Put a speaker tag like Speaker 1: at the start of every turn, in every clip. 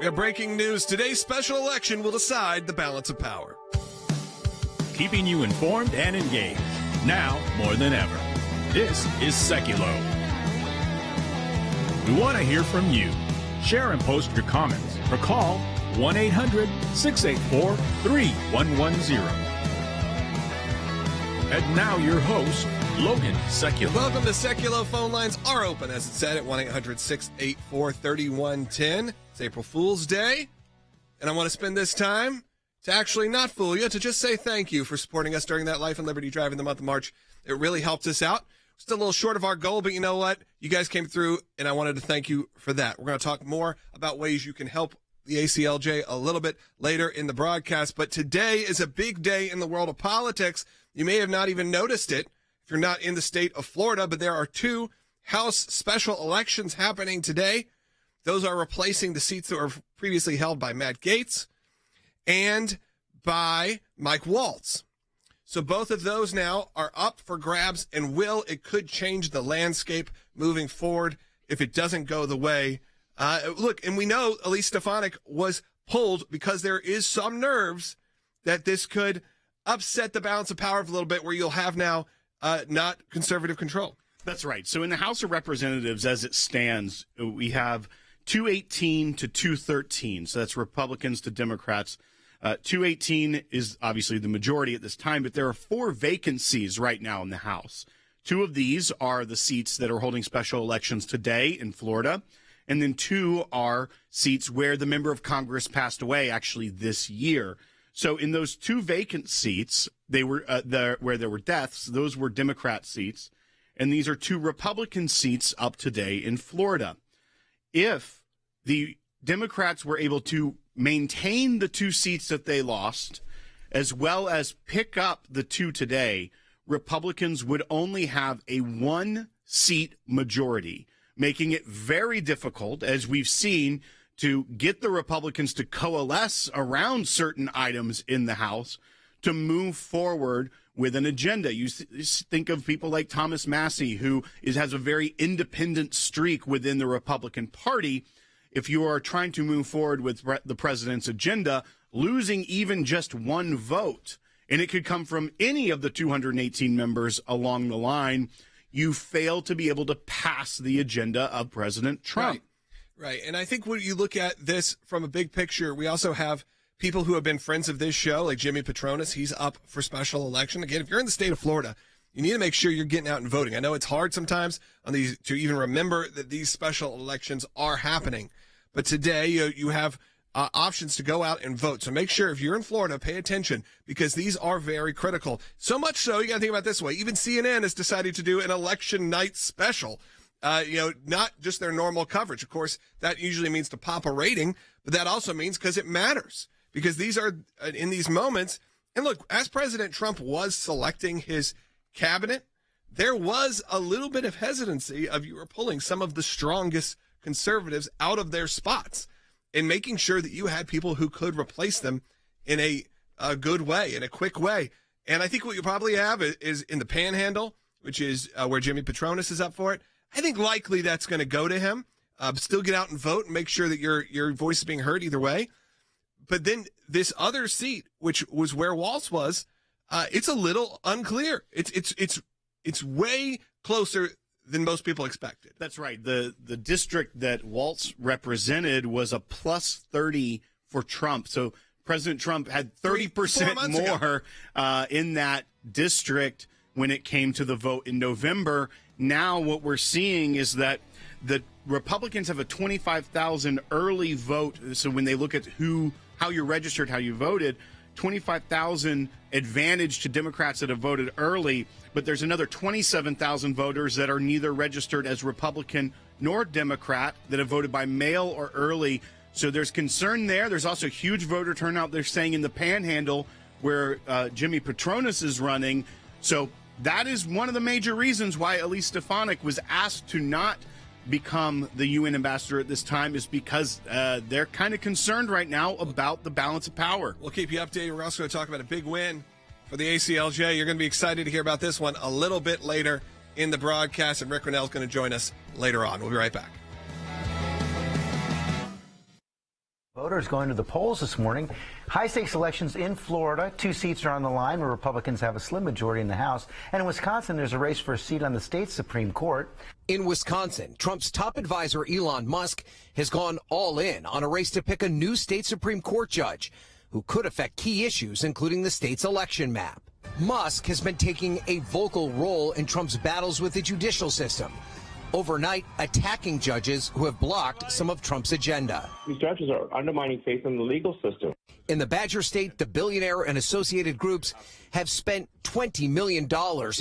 Speaker 1: We have breaking news. Today's special election will decide the balance of power.
Speaker 2: Keeping you informed and engaged, now more than ever. This is Sekulow. We want to hear from you. Share and post your comments or call 1-800-684-3110. And now your host, Logan Sekulow.
Speaker 1: Welcome to Sekulow. Phone lines are open, as it said, at 1-800-684-3110. It's April Fool's Day, and I want to spend this time to actually not fool you, to just say thank you for supporting us during that Life and Liberty Drive in the month of March. It really helped us out. Still a little short of our goal, but you know what? You guys came through, and I wanted to thank you for that. We're going to talk more about ways you can help the ACLJ a little bit later in the broadcast, but today is a big day in the world of politics. You may have not even noticed it if you're not in the state of Florida, but there are two House special elections happening today. Those are replacing the seats that were previously held by Matt Gaetz and by Mike Waltz. So both of those now are up for grabs, and it could change the landscape moving forward if it doesn't go the way. Look, and we know Elise Stefanik was pulled because there is some nerves that this could upset the balance of power a little bit, where you'll have now not conservative control.
Speaker 3: That's right. So in the House of Representatives, as it stands, we have 218 to 213. So that's Republicans to Democrats. 218 is obviously the majority at this time, but there are 4 vacancies right now in the House. 2 of these are the seats that are holding special elections today in Florida, and then 2 are seats where the member of Congress passed away actually this year. So in those 2 vacant seats, they were where there were deaths. Those were Democrat seats, and these are 2 Republican seats up today in Florida. If the Democrats were able to maintain the 2 seats that they lost, as well as pick up the 2 today, Republicans would only have a 1-seat majority, making it very difficult, as we've seen, to get the Republicans to coalesce around certain items in the House to move forward with an agenda. You think of people like Thomas Massie, who has a very independent streak within the Republican Party. If you are trying to move forward with the president's agenda, losing even just 1 vote, and it could come from any of the 218 members along the line, you fail to be able to pass the agenda of President Trump.
Speaker 1: Right. And I think when you look at this from a big picture, we also have people who have been friends of this show, like Jimmy Petronis. He's up for special election. Again, if you're in the state of Florida, you need to make sure you're getting out and voting. I know it's hard sometimes on these to even remember that these special elections are happening. But today you have options to go out and vote. So make sure if you're in Florida, pay attention, because these are very critical. So much so, you got to think about it this way. Even CNN has decided to do an election night special. Not just their normal coverage. Of course, that usually means to pop a rating, but that also means because it matters. Because these are in these moments. And look, as President Trump was selecting his cabinet, there was a little bit of hesitancy of you were pulling some of the strongest conservatives out of their spots and making sure that you had people who could replace them in a good way, in a quick way. And I think what you probably have is in the Panhandle, which is where Jimmy Petronis is up for it. I think likely that's going to go to him. Still get out and vote and make sure that your voice is being heard either way. But then this other seat, which was where Waltz was, it's a little unclear. It's way closer than most people expected.
Speaker 3: That's right. The district that Waltz represented was a plus 30 for Trump. So President Trump had 30% more in that district when it came to the vote in November. Now what we're seeing is that the Republicans have a 25,000 early vote. So when they look at how you're registered, how you voted, 25,000 advantage to Democrats that have voted early, but there's another 27,000 voters that are neither registered as Republican nor Democrat that have voted by mail or early. So there's concern there. There's also huge voter turnout, they're saying, in the Panhandle where Jimmy Petronis is running. So that is one of the major reasons why Elise Stefanik was asked to not become the UN ambassador at this time, is because they're kind of concerned right now about the balance of power.
Speaker 1: We'll keep you updated. We're also going to talk about a big win for the ACLJ. You're going to be excited to hear about this one a little bit later in the broadcast, and Rick Grenell is going to join us later on. We'll be right back.
Speaker 4: voters going to the polls this morning. High-stakes elections in Florida. 2 seats are on the line where Republicans have a slim majority in the House. And in Wisconsin, there's a race for a seat on the state's Supreme Court.
Speaker 5: In Wisconsin, Trump's top advisor, Elon Musk, has gone all in on a race to pick a new state Supreme Court judge who could affect key issues, including the state's election map. Musk has been taking a vocal role in Trump's battles with the judicial system, overnight attacking judges who have blocked some of Trump's agenda.
Speaker 6: These judges are undermining faith in the legal system.
Speaker 5: In the Badger State, the billionaire and associated groups have spent $20 million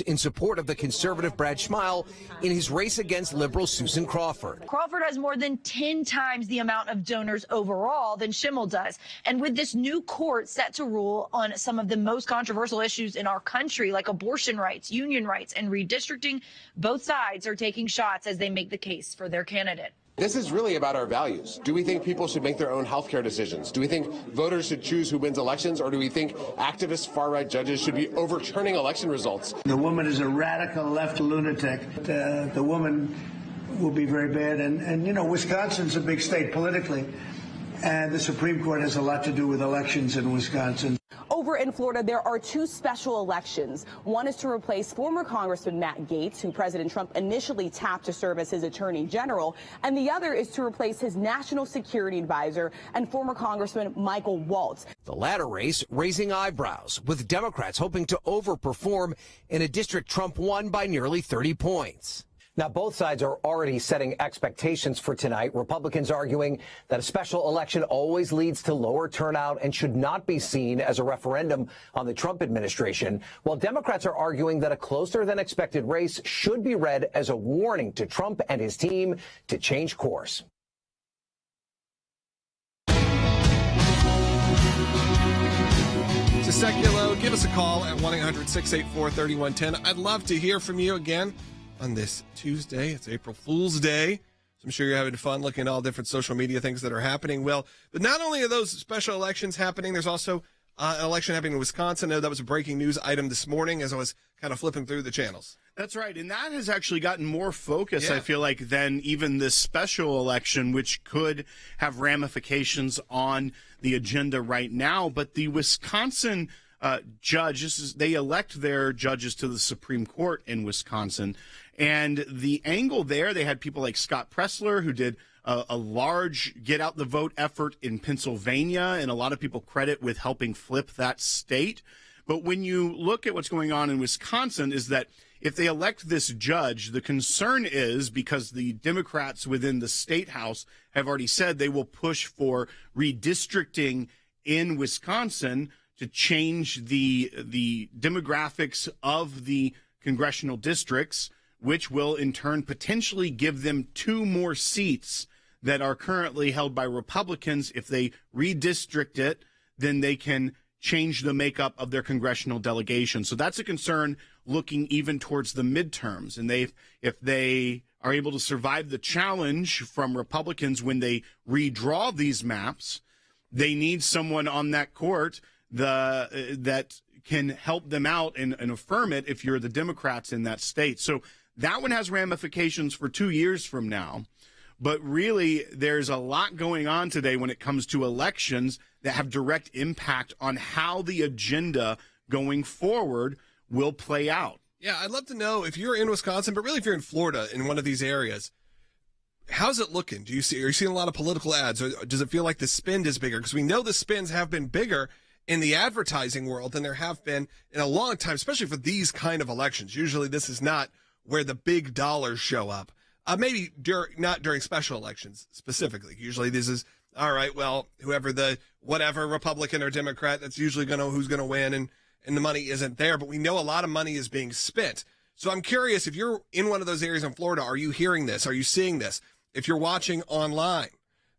Speaker 5: in support of the conservative Brad Schmeil in his race against liberal Susan Crawford.
Speaker 7: Crawford has more than 10 times the amount of donors overall than Schmeil does. And with this new court set to rule on some of the most controversial issues in our country, like abortion rights, union rights, and redistricting, both sides are taking shots as they make the case for their candidate.
Speaker 8: This is really about our values. Do we think people should make their own health care decisions? Do we think voters should choose who wins elections? Or do we think activist far-right judges should be overturning election results?
Speaker 9: The woman is a radical left lunatic. The woman will be very bad. And you know, Wisconsin's a big state politically. And the Supreme Court has a lot to do with elections in Wisconsin.
Speaker 10: Over in Florida, there are 2 special elections. One is to replace former Congressman Matt Gaetz, who President Trump initially tapped to serve as his attorney general. And the other is to replace his national security advisor and former Congressman Michael Waltz.
Speaker 5: The latter race raising eyebrows, with Democrats hoping to overperform in a district Trump won by nearly 30 points.
Speaker 11: Now, both sides are already setting expectations for tonight. Republicans arguing that a special election always leads to lower turnout and should not be seen as a referendum on the Trump administration, while Democrats are arguing that a closer than expected race should be read as a warning to Trump and his team to change course.
Speaker 1: To Sekulow, give us a call at 1-800-684-3110. I'd love to hear from you again on this Tuesday. It's April Fool's Day. So I'm sure you're having fun looking at all different social media things that are happening. Well, but not only are those special elections happening, there's also an election happening in Wisconsin. I know that was a breaking news item this morning as I was kind of flipping through the channels.
Speaker 3: That's right. And that has actually gotten more focus, I feel like, than even this special election, which could have ramifications on the agenda right now. But the Wisconsin judges, they elect their judges to the Supreme Court in Wisconsin. And the angle there, they had people like Scott Pressler, who did a large get out the vote effort in Pennsylvania, and a lot of people credit with helping flip that state. But when you look at what's going on in Wisconsin, is that if they elect this judge, the concern is, because the Democrats within the state house have already said they will push for redistricting in Wisconsin to change the demographics of the congressional districts, which will in turn potentially give them 2 more seats that are currently held by Republicans. If they redistrict it, then they can change the makeup of their congressional delegation. So that's a concern looking even towards the midterms. And if they are able to survive the challenge from Republicans when they redraw these maps, they need someone on that court that can help them out and affirm it if you're the Democrats in that state. So that one has ramifications for 2 years from now. But really, there's a lot going on today when it comes to elections that have direct impact on how the agenda going forward will play out.
Speaker 1: Yeah, I'd love to know if you're in Wisconsin, but really if you're in Florida in one of these areas, how's it looking? Are you seeing a lot of political ads, or does it feel like the spend is bigger? Because we know the spends have been bigger in the advertising world than there have been in a long time, especially for these kind of elections. Usually this is not where the big dollars show up. Maybe not during special elections specifically. Usually this is, all right, well, whoever the whatever Republican or Democrat, that's usually who's going to win, and the money isn't there. But we know a lot of money is being spent. So I'm curious, if you're in one of those areas in Florida, are you hearing this? Are you seeing this? If you're watching online,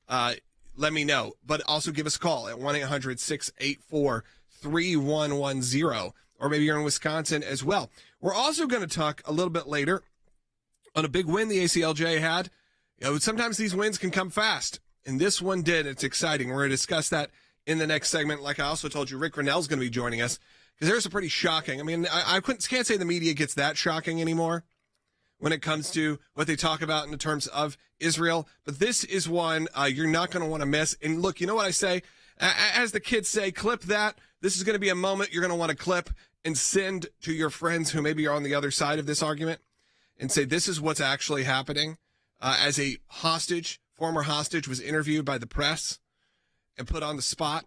Speaker 1: let me know. But also give us a call at 1-800-684-3110. Or maybe you're in Wisconsin as well. We're also going to talk a little bit later on a big win the ACLJ had. Sometimes these wins can come fast, and this one did. It's exciting. We're going to discuss that in the next segment. Like I also told you, Rick Grenell is going to be joining us, because there's a pretty shocking. I mean, I can't say the media gets that shocking anymore. when it comes to what they talk about in the terms of Israel. But this is one you're not going to want to miss. And look, you know what I say? As the kids say, clip that. This is going to be a moment you're going to want to clip and send to your friends who maybe are on the other side of this argument and say, this is what's actually happening. As a hostage, former hostage was interviewed by the press and put on the spot.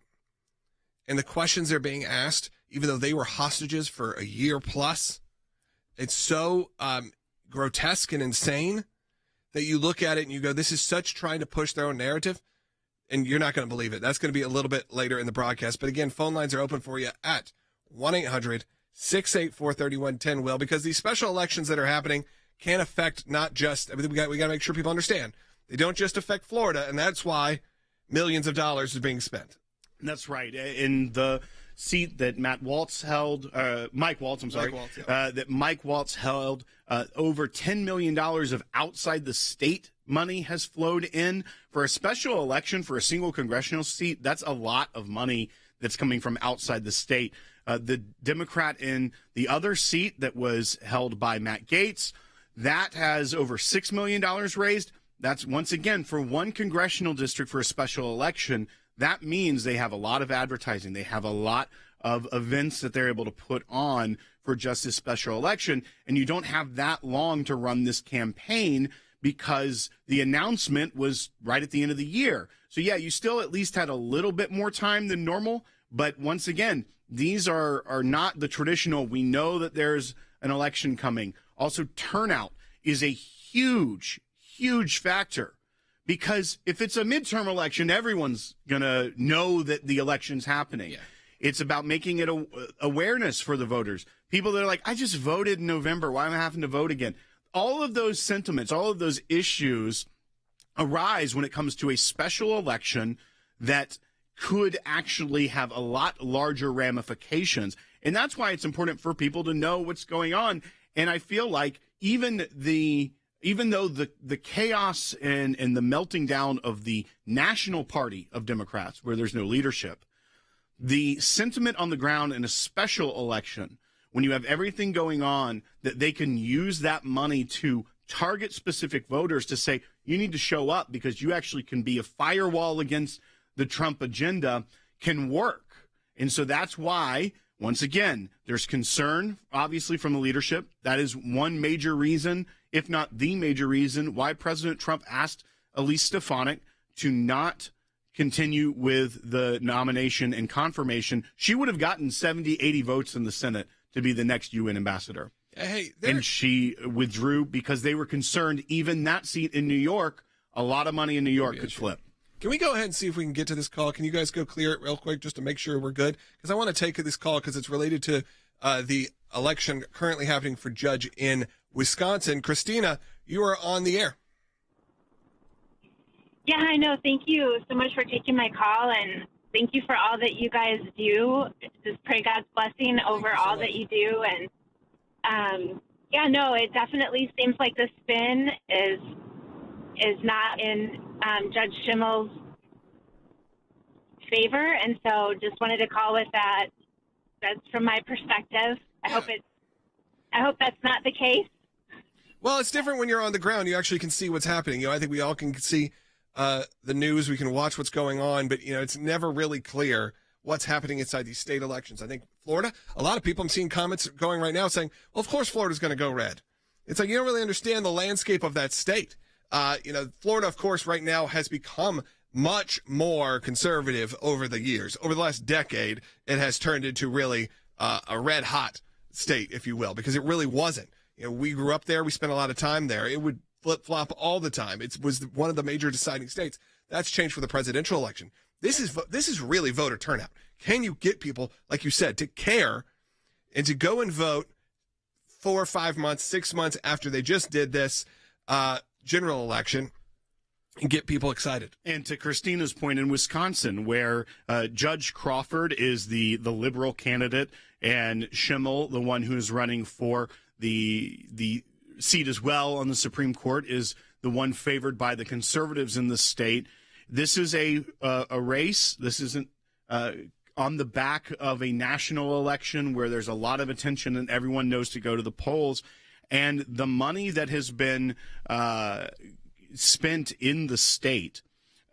Speaker 1: And the questions they're being asked, even though they were hostages for a year plus, it's so grotesque and insane that you look at it and you go, this is such trying to push their own narrative. And you're not going to believe it. That's going to be a little bit later in the broadcast. But again, phone lines are open for you at 1-800-684-3110, Will, because these special elections that are happening can affect not just, we got to make sure people understand. They don't just affect Florida, and that's why millions of dollars is being spent.
Speaker 3: That's right. In the seat that Mike Waltz held, that Mike Waltz held, over $10 million of outside the state money has flowed in for a special election for a single congressional seat. That's a lot of money that's coming from outside the state. The Democrat in the other seat that was held by Matt Gaetz, that has over $6 million raised. That's, once again, for one congressional district for a special election. That means they have a lot of advertising. They have a lot of events that they're able to put on for just this special election. And you don't have that long to run this campaign because the announcement was right at the end of the year. So, yeah, you still at least had a little bit more time than normal. But once again, these are not the traditional, we know that there's an election coming. Also, turnout is a huge, huge factor. Because if it's a midterm election, everyone's going to know that the election's happening. Yeah. It's about making it awareness for the voters. People that are like, I just voted in November. Why am I having to vote again? All of those sentiments, all of those issues arise when it comes to a special election that could actually have a lot larger ramifications. And that's why it's important for people to know what's going on. And I feel like even though the chaos and the melting down of the national party of Democrats, where there's no leadership, the sentiment on the ground in a special election, when you have everything going on, that they can use that money to target specific voters to say, you need to show up because you actually can be a firewall against the Trump agenda, can work. And so that's why, once again, there's concern, obviously, from the leadership. That is one major reason, if not the major reason, why President Trump asked Elise Stefanik to not continue with the nomination and confirmation. She would have gotten 70, 80 votes in the Senate to be the next UN ambassador.
Speaker 1: Hey,
Speaker 3: and she withdrew because they were concerned even that seat in New York, a lot of money in New York could flip.
Speaker 1: Can we go ahead and see if we can get to this call? Can you guys go clear it real quick just to make sure we're good? Because I want to take this call because it's related to the election currently happening for judge in Wisconsin. Christina, you are on the air.
Speaker 12: Yeah, I know. Thank you so much for taking my call, and thank you for all that you guys do. Just pray God's blessing over all that you do. And yeah, no, it definitely seems like the spin is not in Judge Schimmel's favor, and so just wanted to call with that. That's from my perspective. I hope that's not the case.
Speaker 1: Well, it's different when you're on the ground. You actually can see what's happening. You know, I think we all can see the news. We can watch what's going on, but it's never really clear what's happening inside these state elections. I think Florida, a lot of people, I'm seeing comments going right now saying, well, of course Florida's going to go red. It's like you don't really understand the landscape of that state. Florida, of course, right now has become much more conservative over the years. Over the last decade, it has turned into really a red hot state, if you will, because it really wasn't. We grew up there. We spent a lot of time there. It would flip-flop all the time. It was one of the major deciding states. That's changed for the presidential election. This is really voter turnout. Can you get people, like you said, to care and to go and vote 4 or 5 months, 6 months after they just did this general election and get people excited?
Speaker 3: And to Christina's point, in Wisconsin, where Judge Crawford is the liberal candidate and Schimmel, the one who's running for the seat as well on the Supreme Court, is the one favored by the conservatives in the state. This is a race. This isn't on the back of a national election where there's a lot of attention and everyone knows to go to the polls. And the money that has been spent in the state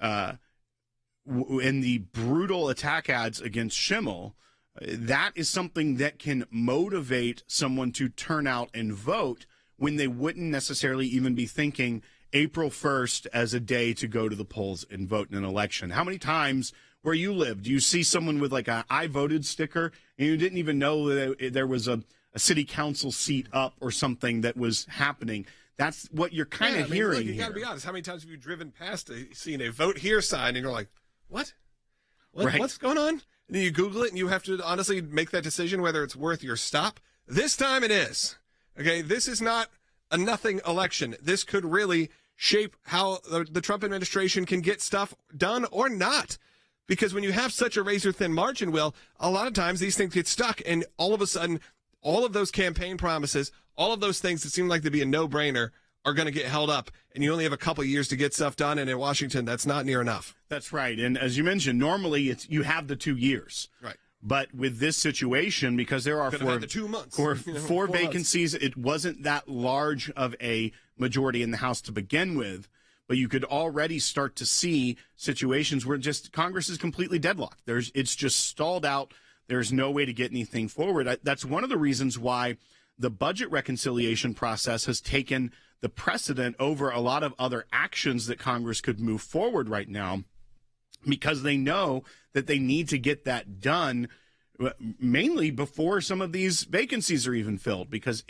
Speaker 3: in the brutal attack ads against Schimmel, that is something that can motivate someone to turn out and vote when they wouldn't necessarily even be thinking April 1st as a day to go to the polls and vote in an election. How many times where you live do you see someone with like a I voted sticker and you didn't even know that there was a city council seat up or something that was happening? That's what you're kind of hearing.
Speaker 1: Look, you got to be honest. How many times have you driven past seen a vote here sign and you're like, what?
Speaker 3: Right.
Speaker 1: What's going on? And then you Google it and you have to honestly make that decision whether it's worth your stop. This time it is. Okay, this is not a nothing election. This could really shape how the Trump administration can get stuff done or not. Because when you have such a razor-thin margin, Will, a lot of times these things get stuck, and all of a sudden, all of those campaign promises, all of those things that seem like they'd be a no-brainer are going to get held up, and you only have a couple years to get stuff done, and in Washington, that's not near enough.
Speaker 3: That's right. And as you mentioned, normally you have the 2 years.
Speaker 1: Right.
Speaker 3: But with this situation, because there are
Speaker 1: the 2 months.
Speaker 3: four vacancies, it wasn't that large of a majority in the House to begin with. But you could already start to see situations where just Congress is completely deadlocked. It's just stalled out. There's no way to get anything forward. That's one of the reasons why the budget reconciliation process has taken the precedent over a lot of other actions that Congress could move forward right now, because they know that they need to get that done mainly before some of these vacancies are even filled, because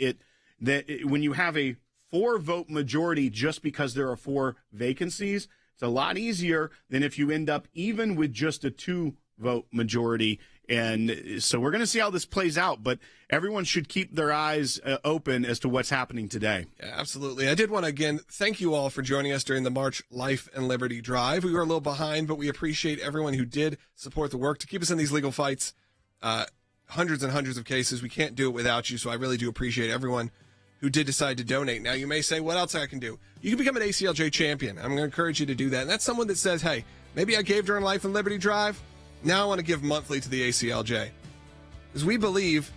Speaker 3: when you have a 4-vote majority just because there are 4 vacancies, it's a lot easier than if you end up even with just a 2-vote majority. And so we're going to see how this plays out, but everyone should keep their eyes open as to what's happening today.
Speaker 1: Yeah, absolutely. I did want to, again, thank you all for joining us during the March Life and Liberty Drive. We were a little behind, but we appreciate everyone who did support the work to keep us in these legal fights. Hundreds and hundreds of cases. We can't do it without you, so I really do appreciate everyone who did decide to donate. Now, you may say, what else I can do? You can become an ACLJ champion. I'm going to encourage you to do that. And that's someone that says, hey, maybe I gave during Life and Liberty Drive. Now I want to give monthly to the ACLJ. Because we believe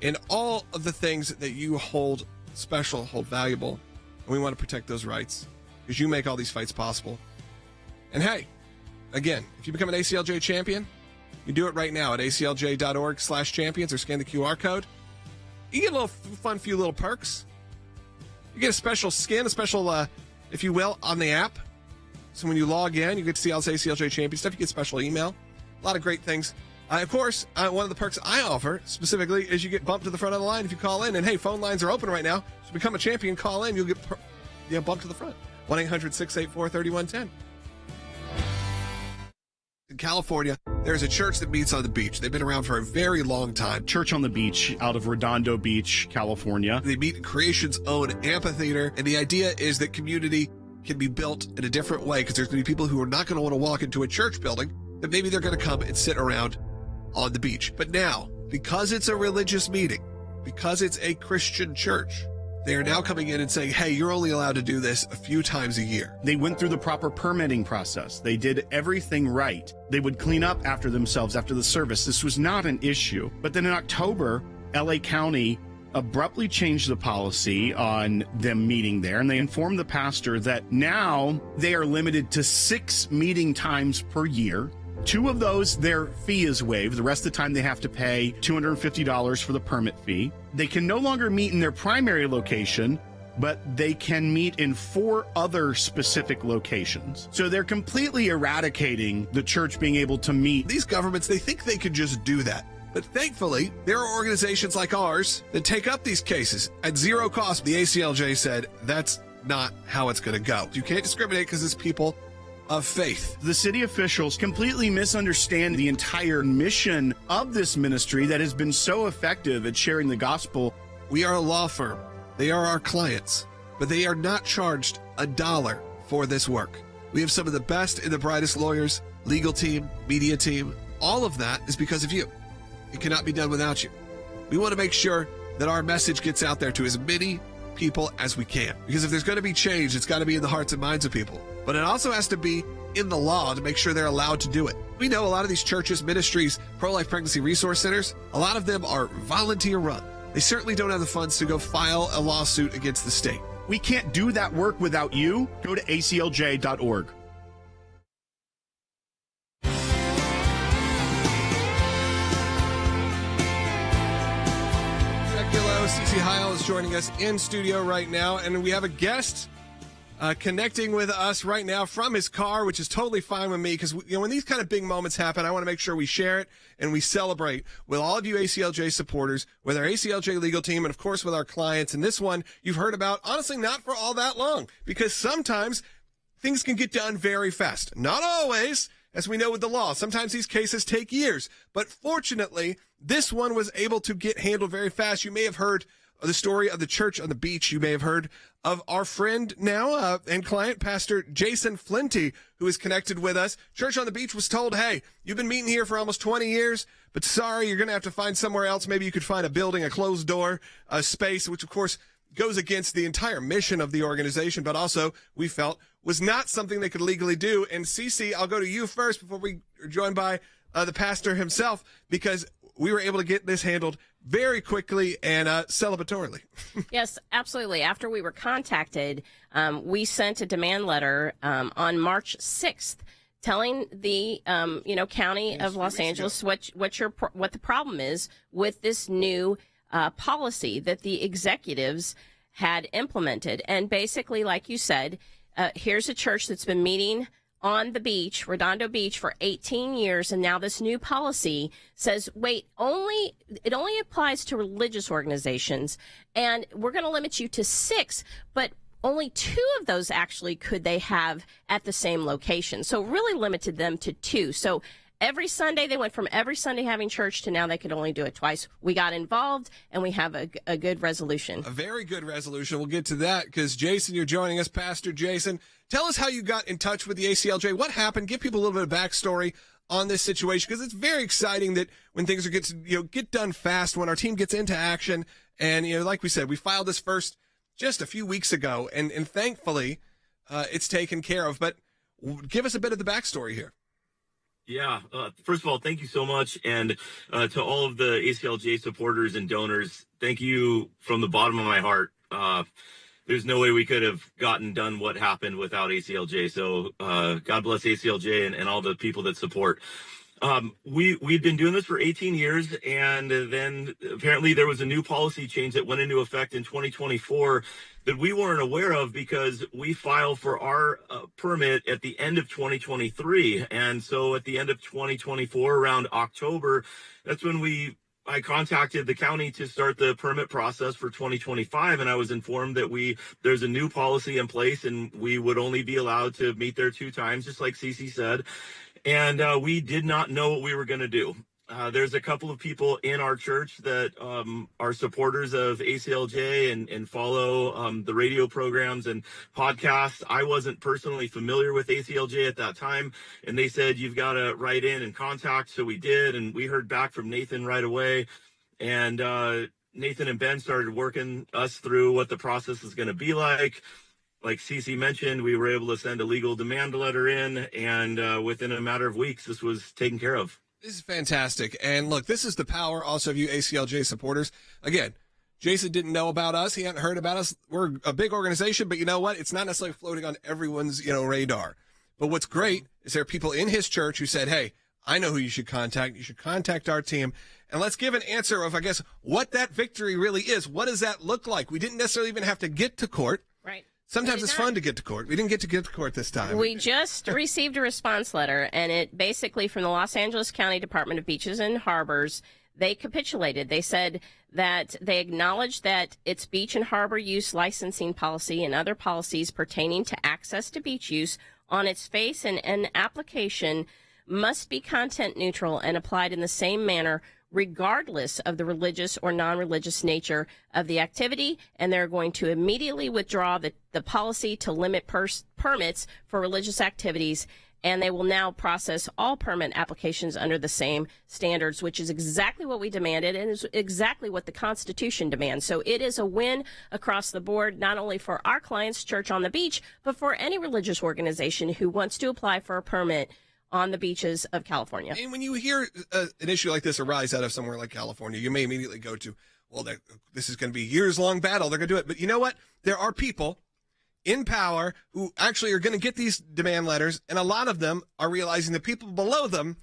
Speaker 1: in all of the things that you hold special, hold valuable, and we want to protect those rights because you make all these fights possible. And hey, again, if you become an ACLJ champion, you do it right now at aclj.org/champions or scan the QR code. You get a little fun few little perks. You get a special skin, a special, if you will, on the app. So when you log in, you get to see all this ACLJ champion stuff. You get special email. A lot of great things. Of course, one of the perks I offer specifically is you get bumped to the front of the line if you call in. And hey, phone lines are open right now. So become a champion, call in, you'll get bumped to the front. 1-800-684-3110. In California, there's a church that meets on the beach. They've been around for a very long time.
Speaker 3: Church on the Beach out of Redondo Beach, California.
Speaker 1: They meet in Creation's own amphitheater, and the idea is that community can be built in a different way, because there's going to be people who are not going to want to walk into a church building, but maybe they're going to come and sit around on the beach. But now, because it's a religious meeting, because it's a Christian church, they are now coming in and saying, hey, you're only allowed to do this a few times a year.
Speaker 3: They went through the proper permitting process. They did everything right. They would clean up after themselves after the service. This was not an issue. But then in October, LA County abruptly changed the policy on them meeting there, and they informed the pastor that now they are limited to 6 meeting times per year. 2 of those, their fee is waived. The rest of the time, they have to pay $250 for the permit fee. They can no longer meet in their primary location, but they can meet in 4 other specific locations. So they're completely eradicating the church being able to meet.
Speaker 1: These governments, they think they could just do that. But thankfully, there are organizations like ours that take up these cases at zero cost. The ACLJ said that's not how it's going to go. You can't discriminate because it's people of faith.
Speaker 3: The city officials completely misunderstand the entire mission of this ministry that has been so effective at sharing the gospel.
Speaker 1: We are a law firm. They are our clients, but they are not charged $1 for this work. We have some of the best and the brightest lawyers, legal team, media team. All of that is because of you. It cannot be done without you. We want to make sure that our message gets out there to as many people as we can. Because if there's going to be change, it's got to be in the hearts and minds of people. But it also has to be in the law to make sure they're allowed to do it. We know a lot of these churches, ministries, pro-life pregnancy resource centers, a lot of them are volunteer run. they certainly don't have the funds to go file a lawsuit against the state.
Speaker 3: We can't do that work without you. Go to aclj.org.
Speaker 1: Sekulow, Cece Heil is joining us in studio right now, and we have a guest connecting with us right now from his car, which is totally fine with me because when these kind of big moments happen, I want to make sure we share it and we celebrate with all of you ACLJ supporters, with our ACLJ legal team, and of course with our clients. And this one you've heard about, honestly, not for all that long, because sometimes things can get done very fast. Not always, as we know with the law. Sometimes these cases take years, but fortunately, this one was able to get handled very fast. You may have heard the story of the church on the beach. You may have heard of our friend now and client, Pastor Jason Flinty, who is connected with us. Church on the Beach was told, hey, you've been meeting here for almost 20 years, but sorry, you're going to have to find somewhere else. Maybe you could find a building, a closed door, a space, which of course goes against the entire mission of the organization, but also we felt was not something they could legally do. And Cece, I'll go to you first before we are joined by the pastor himself, because we were able to get this handled very quickly and celebratorily.
Speaker 13: Yes, absolutely. After we were contacted, we sent a demand letter on March 6th telling the county of Los Angeles what the problem is with this new policy that the executives had implemented. And basically, like you said, here's a church that's been meeting on the beach, Redondo Beach, for 18 years, and now this new policy says, wait, it only applies to religious organizations, and we're going to limit you to 6, but only 2 of those actually could they have at the same location. So really limited them to 2. So every Sunday, they went from every Sunday having church to now they could only do it twice. We got involved, and we have a good resolution.
Speaker 1: A very good resolution. We'll get to that because, Jason, you're joining us. Pastor Jason, tell us how you got in touch with the ACLJ. What happened? Give people a little bit of backstory on this situation, because it's very exciting that when things are get done fast, when our team gets into action. And, like we said, we filed this first just a few weeks ago, and thankfully it's taken care of. But give us a bit of the backstory here.
Speaker 14: Yeah. First of all, thank you so much. And to all of the ACLJ supporters and donors, thank you from the bottom of my heart. There's no way we could have gotten done what happened without ACLJ. So God bless ACLJ and all the people that support. We'd been doing this for 18 years, and then apparently there was a new policy change that went into effect in 2024 that we weren't aware of because we filed for our permit at the end of 2023. And so at the end of 2024, around October, that's when I contacted the county to start the permit process for 2025, and I was informed that there's a new policy in place and we would only be allowed to meet there 2 times, just like Cece said. And we did not know what we were going to do. There's a couple of people in our church that are supporters of ACLJ and follow the radio programs and podcasts. I wasn't personally familiar with ACLJ at that time, and they said, you've got to write in and contact. So we did, and we heard back from Nathan right away. And Nathan and Ben started working us through what the process is going to be like. Like Cece mentioned, we were able to send a legal demand letter in, and within a matter of weeks, this was taken care of.
Speaker 1: This is fantastic. And look, this is the power also of you ACLJ supporters. Again, Jason didn't know about us. He hadn't heard about us. We're a big organization, but you know what? It's not necessarily floating on everyone's, radar. But what's great is there are people in his church who said, hey, I know who you should contact. You should contact our team. And let's give an answer of, I guess, what that victory really is. What does that look like? We didn't necessarily even have to get to court.
Speaker 13: Right.
Speaker 1: Sometimes it's fun to get to court. We didn't get to court this time.
Speaker 13: We just received a response letter, and it basically from the Los Angeles County Department of Beaches and Harbors, they capitulated. They said that they acknowledge that its beach and harbor use licensing policy and other policies pertaining to access to beach use on its face and an application must be content neutral and applied in the same manner regardless of the religious or non-religious nature of the activity, and they're going to immediately withdraw the policy to limit permits for religious activities, and they will now process all permit applications under the same standards, which is exactly what we demanded and is exactly what the Constitution demands. So it is a win across the board, not only for our clients, Church on the Beach, but for any religious organization who wants to apply for a permit on the beaches of California.
Speaker 1: And when you hear an issue like this arise out of somewhere like California, you may immediately go to, well, this is going to be a years-long battle. They're going to do it. But you know what? There are people in power who actually are going to get these demand letters, and a lot of them are realizing the people below them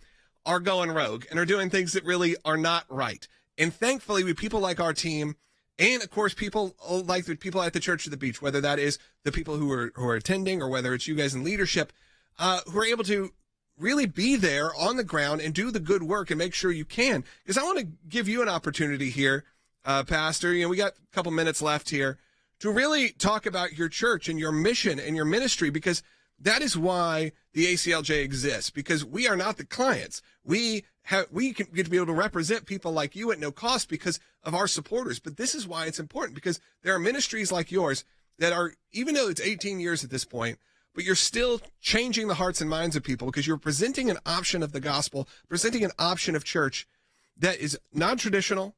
Speaker 1: are going rogue and are doing things that really are not right. And thankfully, with people like our team, and of course, people like the people at the Church of the Beach, whether that is the people who are attending or whether it's you guys in leadership, who are able to really be there on the ground and do the good work and make sure you can. Because I want to give you an opportunity here, Pastor. We got a couple minutes left here to really talk about your church and your mission and your ministry, because that is why the ACLJ exists, because we are not the clients. We can get to be able to represent people like you at no cost because of our supporters. But this is why it's important, because there are ministries like yours that are, even though it's 18 years at this point, but you're still changing the hearts and minds of people because you're presenting an option of the gospel, presenting an option of church that is non-traditional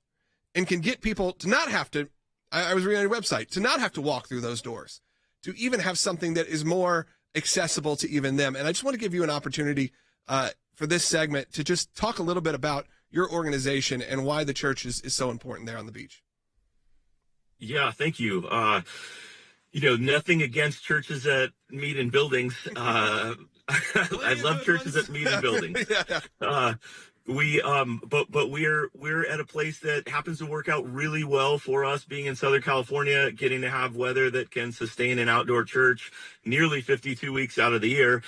Speaker 1: and can get people to not have to, I was reading on your website, to not have to walk through those doors, to even have something that is more accessible to even them. And I just want to give you an opportunity for this segment to just talk a little bit about your organization and why the church is so important there on the beach.
Speaker 14: Yeah, thank you. Nothing against churches that meet in buildings. I love churches that meet in buildings. But we're at a place that happens to work out really well for us, being in Southern California, getting to have weather that can sustain an outdoor church nearly 52 weeks out of the year.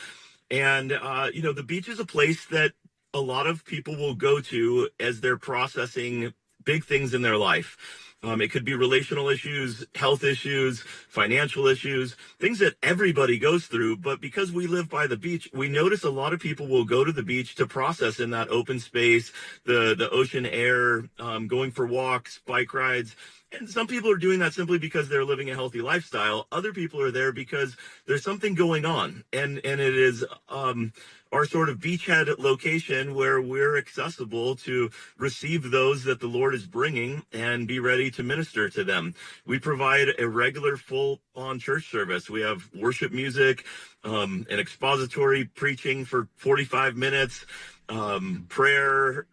Speaker 14: And, the beach is a place that a lot of people will go to as they're processing big things in their life. It could be relational issues, health issues, financial issues, things that everybody goes through. But because we live by the beach, we notice a lot of people will go to the beach to process in that open space, the ocean air, going for walks, bike rides. And some people are doing that simply because they're living a healthy lifestyle. Other people are there because there's something going on. And it is our sort of beachhead location where we're accessible to receive those that the Lord is bringing and be ready to minister to them. We provide a regular full-on church service. We have worship music, an expository preaching for 45 minutes, prayer,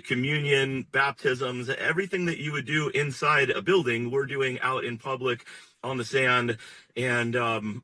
Speaker 14: communion, baptisms, everything that you would do inside a building, we're doing out in public on the sand. And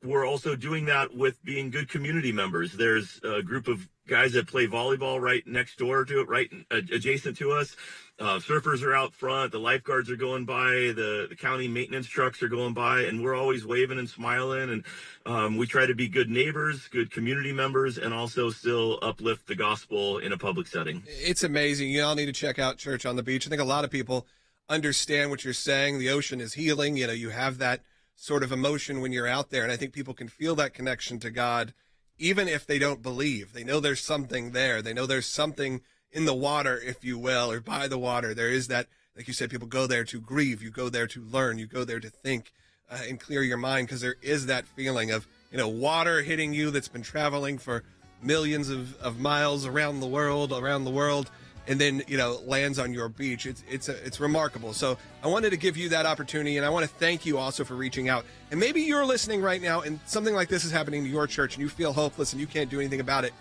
Speaker 14: we're also doing that with being good community members. There's a group of guys that play volleyball right next door to it, right adjacent to us. Surfers are out front. The lifeguards are going by. The county maintenance trucks are going by, and we're always waving and smiling. And we try to be good neighbors, good community members, and also still uplift the gospel in a public setting.
Speaker 1: It's amazing. You all need to check out Church on the Beach. I think a lot of people understand what you're saying. The ocean is healing. You have that sort of emotion when you're out there, and I think people can feel that connection to God, even if they don't believe. They know there's something there. They know there's something in the water, if you will, or by the water. There is that, like you said, people go there to grieve. You go there to learn. You go there to think and clear your mind, because there is that feeling of, water hitting you that's been traveling for millions of miles around the world, and then, lands on your beach. It's remarkable. So I wanted to give you that opportunity, and I want to thank you also for reaching out. And maybe you're listening right now and something like this is happening to your church and you feel hopeless and you can't do anything about it.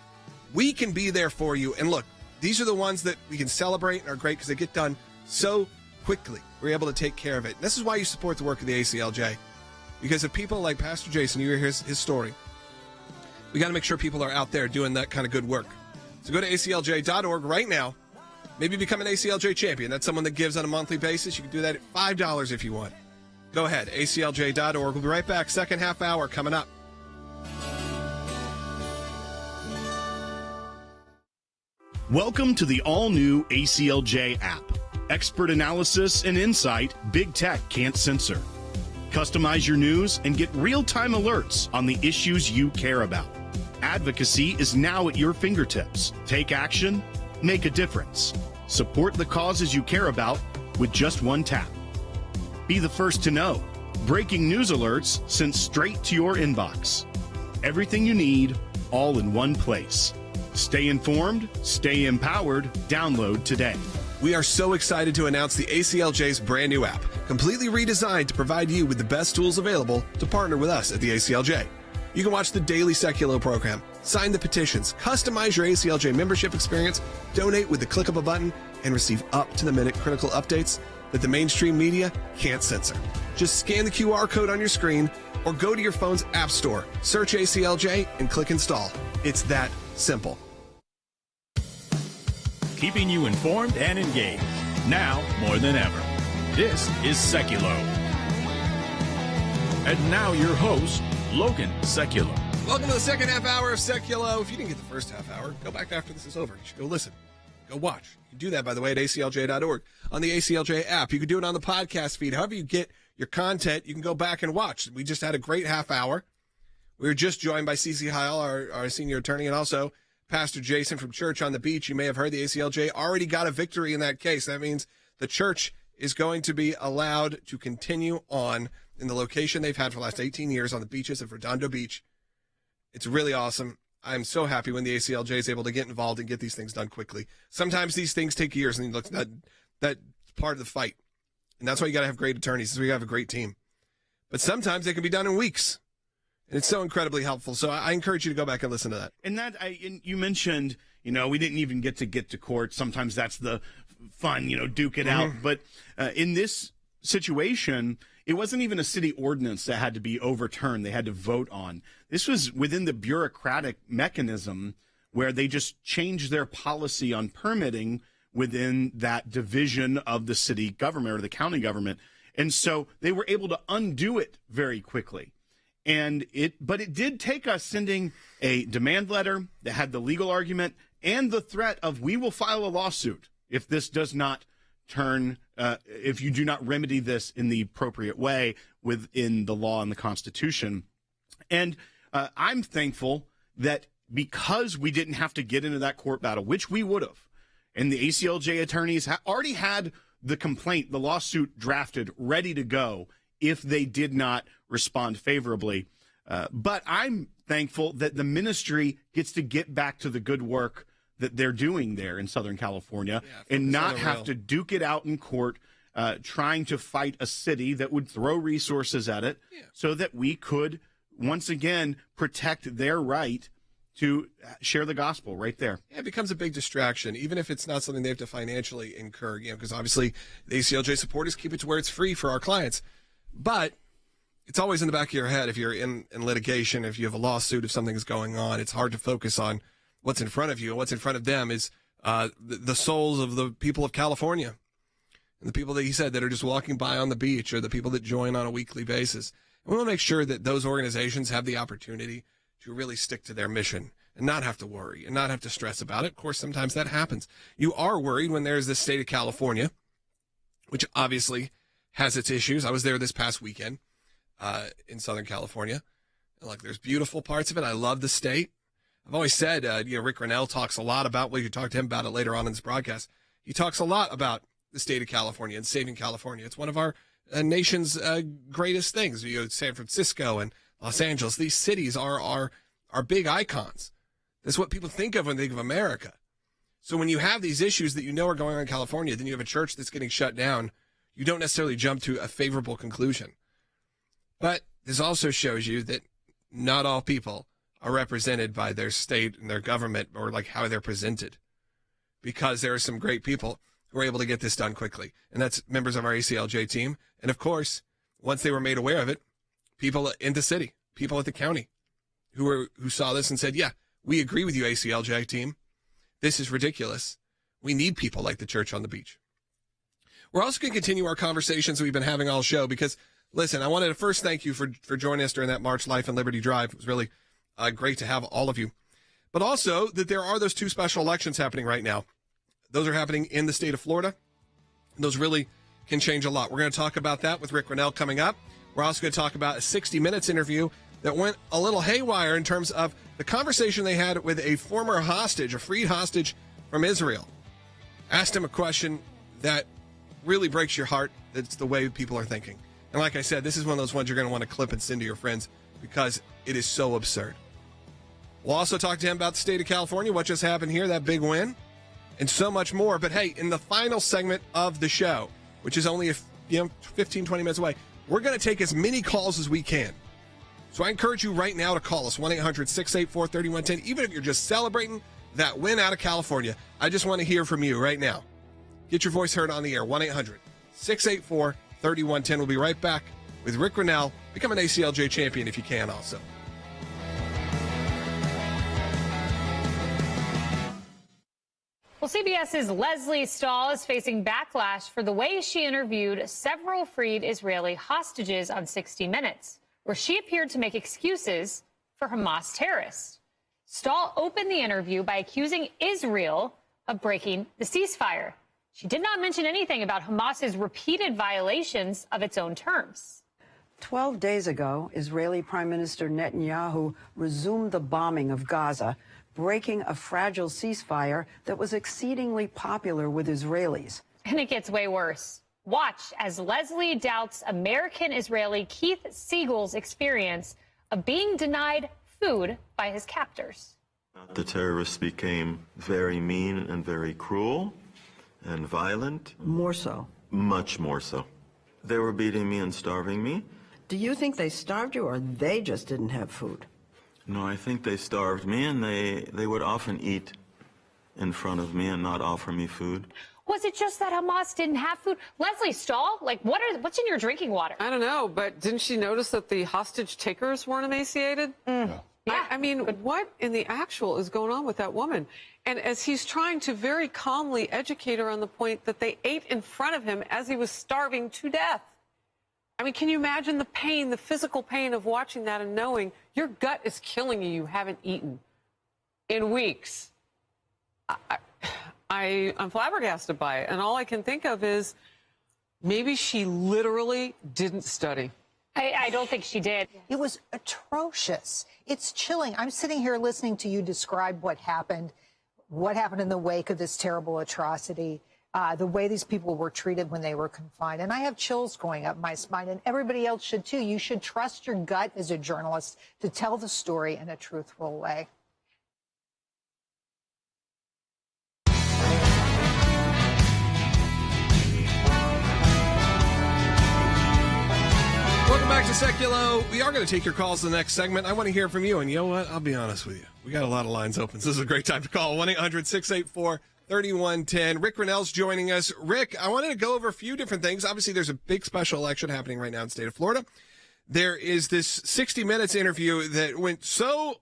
Speaker 1: We can be there for you. And look, these are the ones that we can celebrate and are great because they get done so quickly. We're able to take care of it. And this is why you support the work of the ACLJ. Because of people like Pastor Jason, you hear his story. We got to make sure people are out there doing that kind of good work. So go to aclj.org right now. Maybe become an ACLJ champion. That's someone that gives on a monthly basis. You can do that at $5 if you want. Go ahead, aclj.org. We'll be right back. Second half hour coming up.
Speaker 3: Welcome to the all-new ACLJ app. Expert analysis and insight big tech can't censor. Customize your news and get real-time alerts on the issues you care about. Advocacy is now at your fingertips. Take action, make a difference. Support the causes you care about with just one tap. Be the first to know. Breaking news alerts sent straight to your inbox. Everything you need, all in one place. Stay informed, stay empowered. Download today.
Speaker 1: We are so excited to announce the ACLJ's brand new app, completely redesigned to provide you with the best tools available to partner with us at the ACLJ. You can watch the daily Sekulow program, sign the petitions, customize your ACLJ membership experience, donate with the click of a button, and receive up-to-the-minute critical updates that the mainstream media can't censor. Just scan the QR code on your screen or go to your phone's app store, search ACLJ, and click install. It's that simple.
Speaker 2: Keeping you informed and engaged. Now more than ever. This is Sekulow. And now your host, Logan Sekulow.
Speaker 1: Welcome to the second half hour of Sekulow. If you didn't get the first half hour, go back after this is over. You should go listen. Go watch. You can do that, by the way, at aclj.org. On the ACLJ app. You can do it on the podcast feed. However you get your content, you can go back and watch. We just had a great half hour. We were just joined by Cece Heil, our senior attorney, and also Pastor Jason from Church on the Beach. You may have heard the ACLJ already got a victory in that case. That means the church is going to be allowed to continue on in the location they've had for the last 18 years on the beaches of Redondo Beach. It's really awesome. I'm so happy when the ACLJ is able to get involved and get these things done quickly. Sometimes these things take years, and that's part of the fight. And that's why you got to have great attorneys. So you got to have a great team. But sometimes they can be done in weeks. And it's so incredibly helpful. So I encourage you to go back and listen to that.
Speaker 3: And you mentioned, we didn't even get to court. Sometimes that's the fun, duke it out. But in this situation, it wasn't even a city ordinance that had to be overturned. They had to vote on. This was within the bureaucratic mechanism where they just changed their policy on permitting within that division of the city government or the county government. And so they were able to undo it very quickly. But it did take us sending a demand letter that had the legal argument and the threat of we will file a lawsuit if this does not if you do not remedy this in the appropriate way within the law and the Constitution. And I'm thankful that because we didn't have to get into that court battle, which we would have, and the ACLJ attorneys already had the complaint, the lawsuit drafted, ready to go if they did not respond favorably. But I'm thankful that the ministry gets to get back to the good work that they're doing there in Southern California and not have to duke it out in court trying to fight a city that would throw resources at it so that we could, once again, protect their right to share the gospel right there.
Speaker 1: Yeah, it becomes a big distraction, even if it's not something they have to financially incur, because obviously the ACLJ supporters keep it to where it's free for our clients. But it's always in the back of your head if you're in litigation, if you have a lawsuit, if something is going on, it's hard to focus on what's in front of you. And what's in front of them is the souls of the people of California and the people that he said that are just walking by on the beach or the people that join on a weekly basis. And we want to make sure that those organizations have the opportunity to really stick to their mission and not have to worry and not have to stress about it. Of course, sometimes that happens. You are worried when there's this state of California, which obviously has its issues. I was there this past weekend in Southern California. Like, there's beautiful parts of it. I love the state. I've always said, Rick Grenell talks a lot about, well, you talk to him about it later on in this broadcast. He talks a lot about the state of California and saving California. It's one of our nation's greatest things. San Francisco and Los Angeles, these cities are big icons. That's what people think of when they think of America. So when you have these issues that are going on in California, then you have a church that's getting shut down, you don't necessarily jump to a favorable conclusion. But this also shows you that not all people are represented by their state and their government or like how they're presented, because there are some great people who are able to get this done quickly. And that's members of our ACLJ team. And of course, once they were made aware of it, people in the city, people at the county who saw this and said, yeah, we agree with you, ACLJ team. This is ridiculous. We need people like the Church on the Beach. We're also going to continue our conversations we've been having all show because, listen, I wanted to first thank you for joining us during that March Life and Liberty Drive. It was really great to have all of you. But also that there are those two special elections happening right now. Those are happening in the state of Florida. Those really can change a lot. We're going to talk about that with Rick Grenell coming up. We're also going to talk about a 60 Minutes interview that went a little haywire in terms of the conversation they had with a former hostage, a freed hostage from Israel. Asked him a question that really breaks your heart. That's the way people are thinking. And like I said, this is one of those ones you're going to want to clip and send to your friends because it is so absurd. We'll also talk to him about the state of California, what just happened here, that big win, and so much more. But hey, in the final segment of the show, which is only 15, 20 minutes away, we're going to take as many calls as we can. So I encourage you right now to call us, 1-800-684-3110, even if you're just celebrating that win out of California. I just want to hear from you right now. Get your voice heard on the air, 1-800-684-3110. We'll be right back with Rick Grenell. Become an ACLJ champion if you can also.
Speaker 15: Well, CBS's Leslie Stahl is facing backlash for the way she interviewed several freed Israeli hostages on 60 Minutes, where she appeared to make excuses for Hamas terrorists. Stahl opened the interview by accusing Israel of breaking the ceasefire. She did not mention anything about Hamas's repeated violations of its own terms.
Speaker 16: 12 days ago, Israeli Prime Minister Netanyahu resumed the bombing of Gaza, breaking a fragile ceasefire that was exceedingly popular with Israelis.
Speaker 15: And it gets way worse. Watch as Leslie doubts American-Israeli Keith Siegel's experience of being denied food by his captors.
Speaker 17: The terrorists became very mean and very cruel and violent.
Speaker 16: More so.
Speaker 17: Much more so. They were beating me and starving me.
Speaker 16: Do you think they starved you, or they just didn't have food?
Speaker 17: No, I think they starved me, and they would often eat in front of me and not offer me food.
Speaker 15: Was it just that Hamas didn't have food? Leslie Stahl, like, what's in your drinking water?
Speaker 18: I don't know, but didn't she notice that the hostage takers weren't emaciated? Yeah. I mean, what in the actual is going on with that woman? And as he's trying to very calmly educate her on the point that they ate in front of him as he was starving to death. I mean, can you imagine the pain, the physical pain of watching that and knowing your gut is killing you, you haven't eaten in weeks? I'm flabbergasted by it. And all I can think of is maybe she literally didn't study.
Speaker 15: I don't think she did.
Speaker 19: It was atrocious. It's chilling. I'm sitting here listening to you describe what happened in the wake of this terrible atrocity, the way these people were treated when they were confined. And I have chills going up my spine, and everybody else should too. You should trust your gut as a journalist to tell the story in a truthful way.
Speaker 1: Welcome back to Sekulow. We are going to take your calls in the next segment. I want to hear from you. And you know what? I'll be honest with you. We got a lot of lines open. So this is a great time to call. 1-800-684-3110. Rick Grenell's joining us. Rick, I wanted to go over a few different things. Obviously, there's a big special election happening right now in the state of Florida. There is this 60 Minutes interview that went so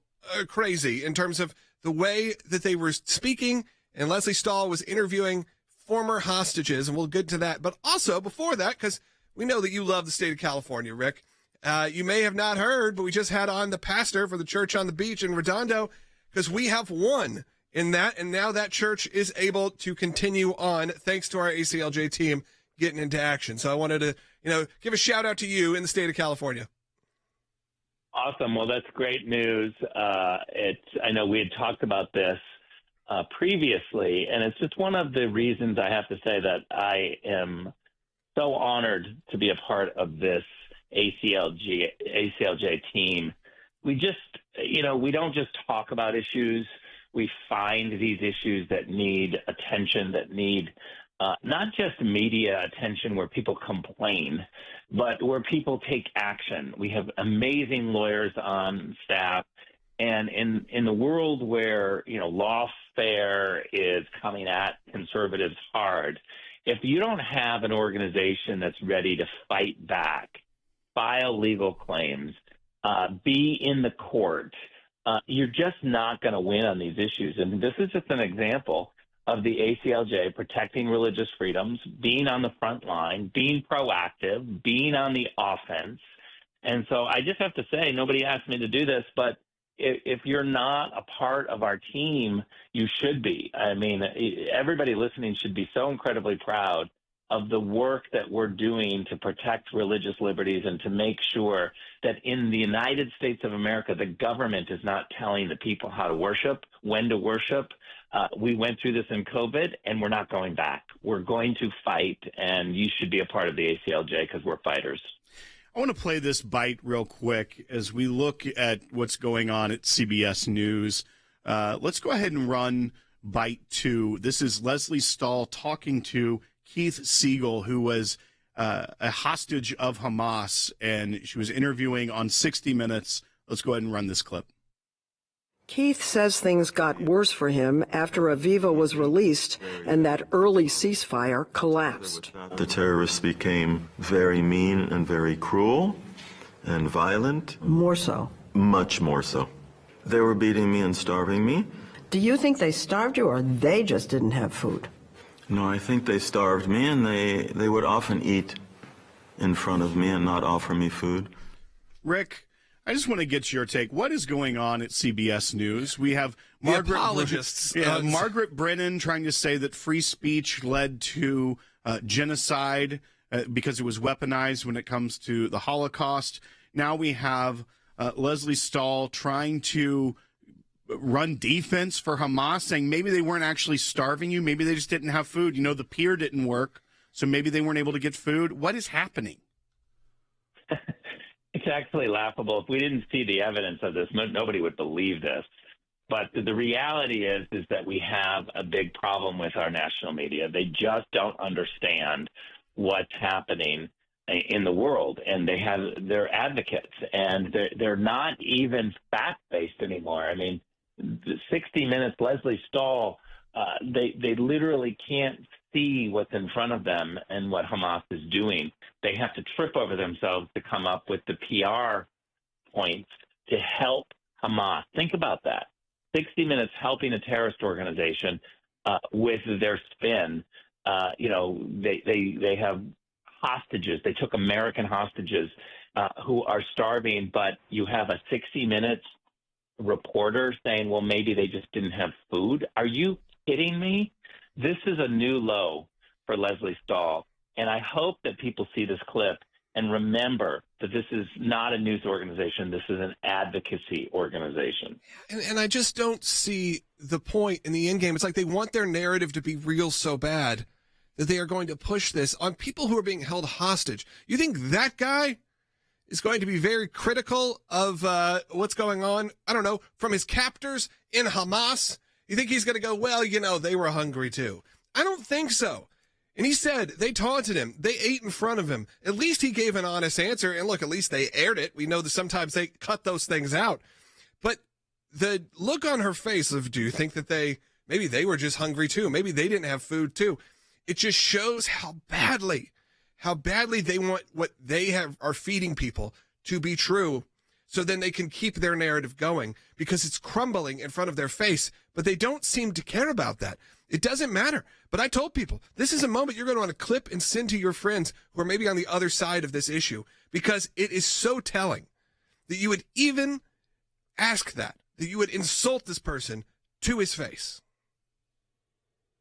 Speaker 1: crazy in terms of the way that they were speaking. And Leslie Stahl was interviewing former hostages. And we'll get to that. But also before that, because we know that you love the state of California, Rick. You may have not heard, but we just had on the pastor for the church on the beach in Redondo because we have won in that, and now that church is able to continue on thanks to our ACLJ team getting into action. So I wanted to, give a shout out to you in the state of California.
Speaker 6: Awesome. Well, that's great news. I know we had talked about this previously, and it's just one of the reasons I have to say that I am so honored to be a part of this ACLJ team. We just, we don't just talk about issues. We find these issues that need attention, that need not just media attention where people complain, but where people take action. We have amazing lawyers on staff. And in the world where, lawfare is coming at conservatives hard, if you don't have an organization that's ready to fight back, file legal claims, be in the court, you're just not going to win on these issues. And this is just an example of the ACLJ protecting religious freedoms, being on the front line, being proactive, being on the offense. And so I just have to say, nobody asked me to do this, but if you're not a part of our team, you should be. I mean, everybody listening should be so incredibly proud of the work that we're doing to protect religious liberties and to make sure that in the United States of America, the government is not telling the people how to worship, when to worship. We went through this in COVID, and we're not going back. We're going to fight, and you should be a part of the ACLJ because we're fighters.
Speaker 3: I want to play this bite real quick as we look at what's going on at CBS News. Let's go ahead and run bite 2. This is Leslie Stahl talking to Keith Siegel, who was a hostage of Hamas, and she was interviewing on 60 Minutes. Let's go ahead and run this clip.
Speaker 20: Keith says things got worse for him after Aviva was released and that early ceasefire collapsed.
Speaker 17: The terrorists became very mean and very cruel and violent.
Speaker 20: More so.
Speaker 17: Much more so. They were beating me and starving me.
Speaker 20: Do you think they starved you or they just didn't have food?
Speaker 17: No, I think they starved me, and they would often eat in front of me and not offer me food.
Speaker 3: Rick, I just want to get your take. What is going on at CBS News? We have Margaret Brennan trying to say that free speech led to genocide because it was weaponized when it comes to the Holocaust. Now we have Leslie Stahl trying to run defense for Hamas, saying maybe they weren't actually starving you. Maybe they just didn't have food. You know, the pier didn't work, so maybe they weren't able to get food. What is happening?
Speaker 6: It's actually laughable. If we didn't see the evidence of this, nobody would believe this. But the reality is that we have a big problem with our national media. They just don't understand what's happening in the world, and they're advocates, and they're not even fact-based anymore. I mean, 60 Minutes, Leslie Stahl, they literally can't see what's in front of them and what Hamas is doing. They have to trip over themselves to come up with the PR points to help Hamas. Think about that. 60 Minutes helping a terrorist organization with their spin. They have hostages. They took American hostages who are starving, but you have a 60 Minutes reporter saying, well, maybe they just didn't have food. Are you kidding me? This is a new low for Leslie Stahl, and I hope that people see this clip and remember that this is not a news organization. This is an advocacy organization.
Speaker 1: And I just don't see the point in the end game. It's like they want their narrative to be real so bad that they are going to push this on people who are being held hostage. You think that guy is going to be very critical of what's going on, I don't know, from his captors in Hamas? You think he's going to go, well, they were hungry too? I don't think so. And he said they taunted him. They ate in front of him. At least he gave an honest answer. And look, at least they aired it. We know that sometimes they cut those things out. But the look on her face of, do you think that maybe they were just hungry too? Maybe they didn't have food too. It just shows how badly they want what they are feeding people to be true, so then they can keep their narrative going because it's crumbling in front of their face. But they don't seem to care about that. It doesn't matter. But I told people, this is a moment you're going to want to clip and send to your friends who are maybe on the other side of this issue, because it is so telling that you would even ask that you would insult this person to his face.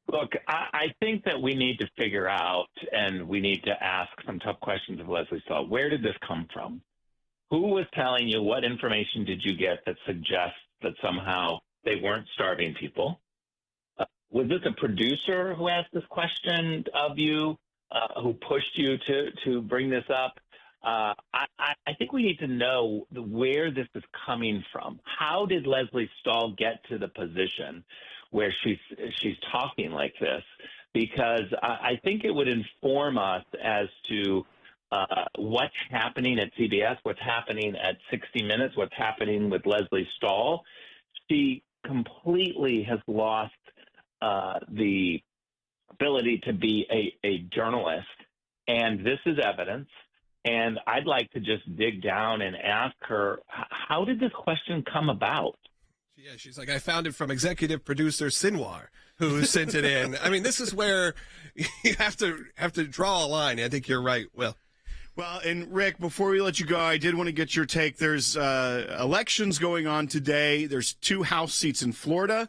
Speaker 6: Look, I think that we need to figure out, and we need to ask some tough questions of Leslie Stahl. Where did this come from? Who was telling you? What information did you get that suggests that somehow they weren't starving people? Was this a producer who asked this question of you, who pushed you to bring this up? I think we need to know where this is coming from. How did Leslie Stahl get to the position where she's talking like this? Because I think it would inform us as to what's happening at CBS, what's happening at 60 Minutes, what's happening with Leslie Stahl. She completely has lost the ability to be a journalist, and this is evidence. And I'd like to just dig down and ask her, how did this question come about?
Speaker 1: Yeah, she's like, I found it from executive producer Sinwar, who sent it in. I mean, this is where you have to draw a line. I think you're right, Will.
Speaker 3: Well, and Rick, before we let you go, I did want to get your take. There's elections going on today. There's 2 House seats in Florida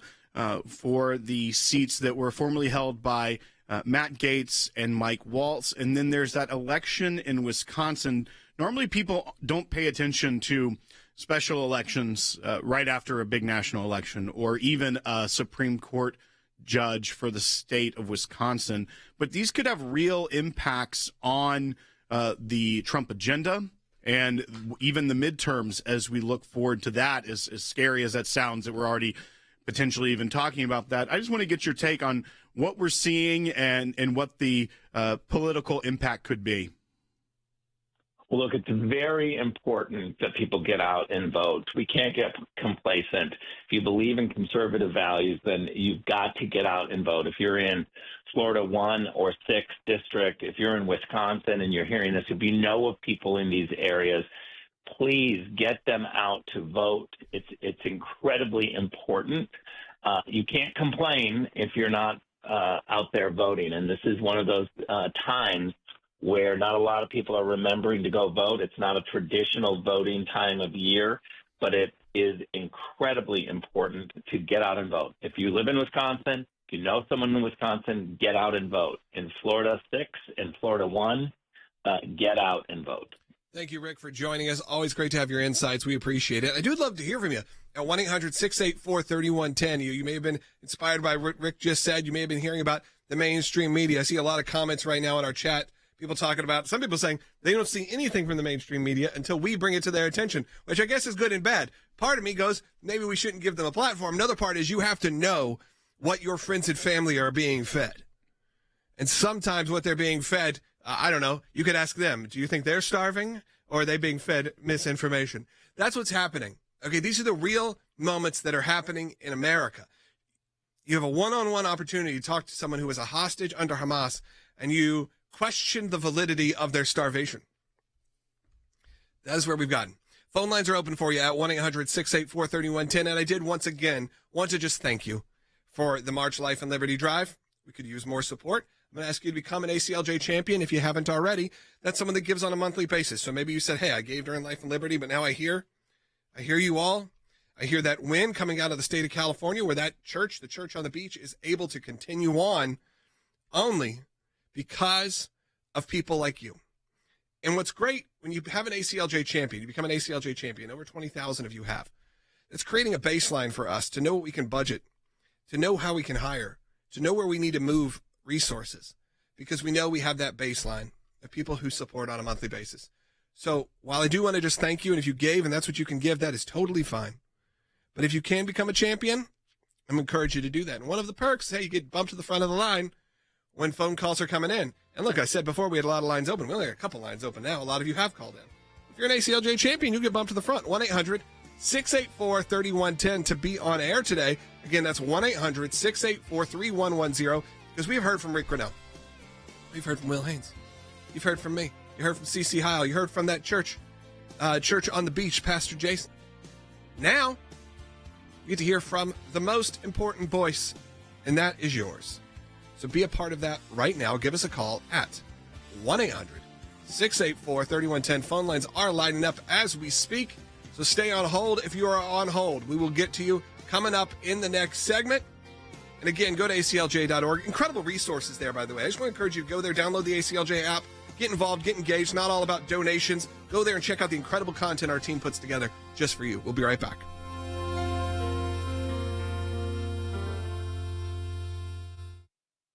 Speaker 3: for the seats that were formerly held by Matt Gaetz and Mike Waltz. And then there's that election in Wisconsin. Normally people don't pay attention to special elections right after a big national election, or even a Supreme Court judge for the state of Wisconsin. But these could have real impacts on the Trump agenda and even the midterms as we look forward to that. As scary as that sounds, that we're already potentially even talking about that. I just want to get your take on what we're seeing and what the political impact could be.
Speaker 6: Well, look, it's very important that people get out and vote. We can't get complacent. If you believe in conservative values, then you've got to get out and vote. If you're in Florida 1 or 6 district, if you're in Wisconsin and you're hearing this, if you know of people in these areas, please get them out to vote. It's incredibly important. You can't complain if you're not out there voting, and this is one of those times where not a lot of people are remembering to go vote. It's not a traditional voting time of year, but it is incredibly important to get out and vote. If you live in Wisconsin, if you know someone in Wisconsin, get out and vote. In Florida 6 and Florida 1, get out and vote.
Speaker 1: Thank you, Rick, for joining us. Always great to have your insights. We appreciate it. I do love to hear from you at 1-800-684-3110. You may have been inspired by what Rick just said. You may have been hearing about the mainstream media. I see a lot of comments right now in our chat. People talking about, some people saying they don't see anything from the mainstream media until we bring it to their attention, which I guess is good and bad. Part of me goes, maybe we shouldn't give them a platform. Another part is you have to know what your friends and family are being fed. And sometimes what they're being fed, I don't know, you could ask them, do you think they're starving or are they being fed misinformation? That's what's happening. Okay, these are the real moments that are happening in America. You have a one-on-one opportunity to talk to someone who is a hostage under Hamas, and you question the validity of their starvation. That is where we've gotten. Phone lines are open for you at 1-800-684-3110. And I did once again want to just thank you for the March Life and Liberty Drive. We could use more support. I'm going to ask you to become an ACLJ champion if you haven't already. That's someone that gives on a monthly basis. So maybe you said, hey, I gave during Life and Liberty, but now I hear you all. I hear that win coming out of the state of California where that church, the church on the beach, is able to continue on only because of people like you. And what's great, when you have an ACLJ champion, you become an ACLJ champion, over 20,000 of you have. It's creating a baseline for us to know what we can budget, to know how we can hire, to know where we need to move resources, because we know we have that baseline of people who support on a monthly basis. So while I do want to just thank you, and if you gave and that's what you can give, that is totally fine. But if you can become a champion, I'm encourage you to do that. And one of the perks, hey, you get bumped to the front of the line when phone calls are coming in. And look, I said before we had a lot of lines open. We only have a couple lines open now. A lot of you have called in. If you're an ACLJ champion, you get bumped to the front. 1-800-684-3110 to be on air today. Again, that's 1-800-684-3110 because we've heard from Rick Grenell. We've heard from Will Haynes. You've heard from me. You heard from CC Heil. You heard from that church on the beach, Pastor Jason. Now, you get to hear from the most important voice, and that is yours. So be a part of that right now. Give us a call at 1-800-684-3110. Phone lines are lighting up as we speak, so stay on hold. If you are on hold, we will get to you coming up in the next segment. And again, go to aclj.org. Incredible resources there, by the way. I just want to encourage you to go there, download the ACLJ app, get involved, get engaged. Not all about donations. Go there and check out the incredible content our team puts together just for you. We'll be right back.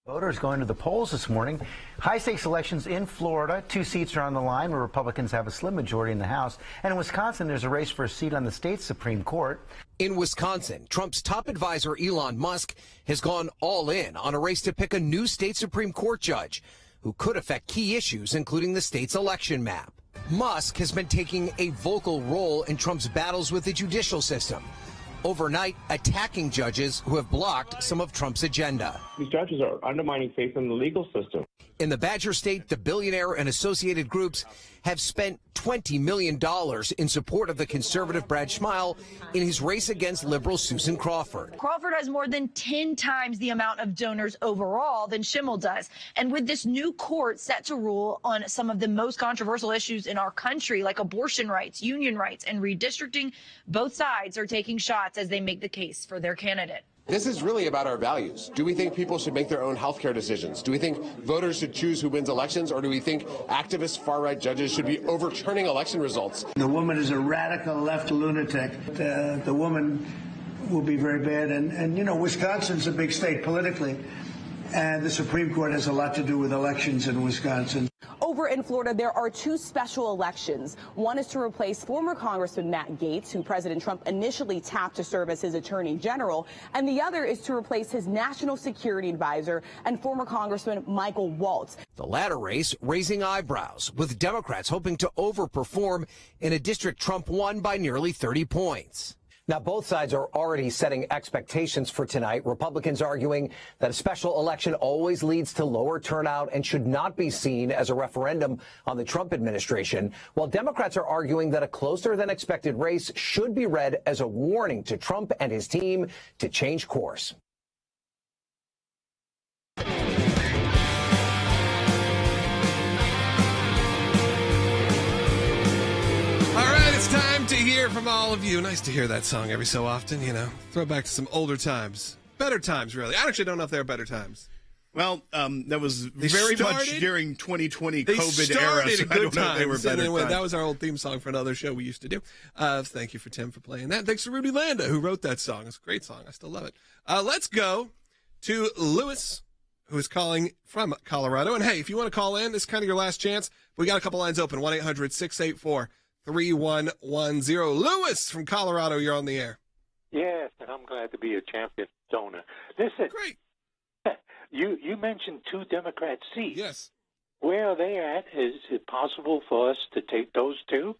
Speaker 4: Voters going to the polls this morning. High-stakes elections in Florida. 2 seats are on the line where Republicans have a slim majority in the House. And in Wisconsin, there's a race for a seat on the state's Supreme Court.
Speaker 5: In Wisconsin, Trump's top advisor, Elon Musk, has gone all in on a race to pick a new state Supreme Court judge who could affect key issues, including the state's election map. Musk has been taking a vocal role in Trump's battles with the judicial system, overnight attacking judges who have blocked some of Trump's agenda.
Speaker 21: These judges are undermining faith in the legal system.
Speaker 5: In the Badger State, the billionaire and associated groups have spent $20 million in support of the conservative Brad Schmeil in his race against liberal Susan Crawford.
Speaker 7: Crawford has more than 10 times the amount of donors overall than Schimmel does. And with this new court set to rule on some of the most controversial issues in our country, like abortion rights, union rights, and redistricting, both sides are taking shots as they make the case for their candidate.
Speaker 8: This is really about our values. Do we think people should make their own healthcare decisions? Do we think voters should choose who wins elections? Or do we think activist far-right judges should be overturning election results?
Speaker 9: The woman is a radical left lunatic. The woman will be very bad. And you know, Wisconsin's a big state politically. And the Supreme Court has a lot to do with elections in Wisconsin.
Speaker 10: over in Florida, there are two special elections. One is to replace former Congressman Matt Gaetz, who President Trump initially tapped to serve as his attorney general, and the other is to replace his national security advisor and former Congressman Michael Waltz.
Speaker 5: The latter race raising eyebrows, with Democrats hoping to overperform in a district Trump won by nearly 30 points.
Speaker 11: Now, both sides are already setting expectations for tonight. Republicans arguing that a special election always leads to lower turnout and should not be seen as a referendum on the Trump administration, while Democrats are arguing that a closer than expected race should be read as a warning to Trump and his team to change course.
Speaker 1: Time to hear from all of you. Nice to hear that song every so often, you know. Throw back to some older times. Better times, really. I actually don't know if they were better times.
Speaker 3: Well, that was very much during 2020 COVID era, so I don't know if they were better times.
Speaker 1: That was our old theme song for another show we used to do. Thank you for Tim for playing that. Thanks to Rudy Landa, who wrote that song. It's a great song. I still love it. Let's go to Lewis, who is calling from Colorado. And, hey, if you want to call in, this is kind of your last chance. We got a couple lines open, 1-800-684-3110. Lewis from Colorado, you're on the air.
Speaker 22: Yes, and I'm glad to be a champion donor. Listen,
Speaker 1: great.
Speaker 22: You mentioned 2 Democrat seats.
Speaker 1: Yes.
Speaker 22: Where are they at? Is it possible for us to take those 2?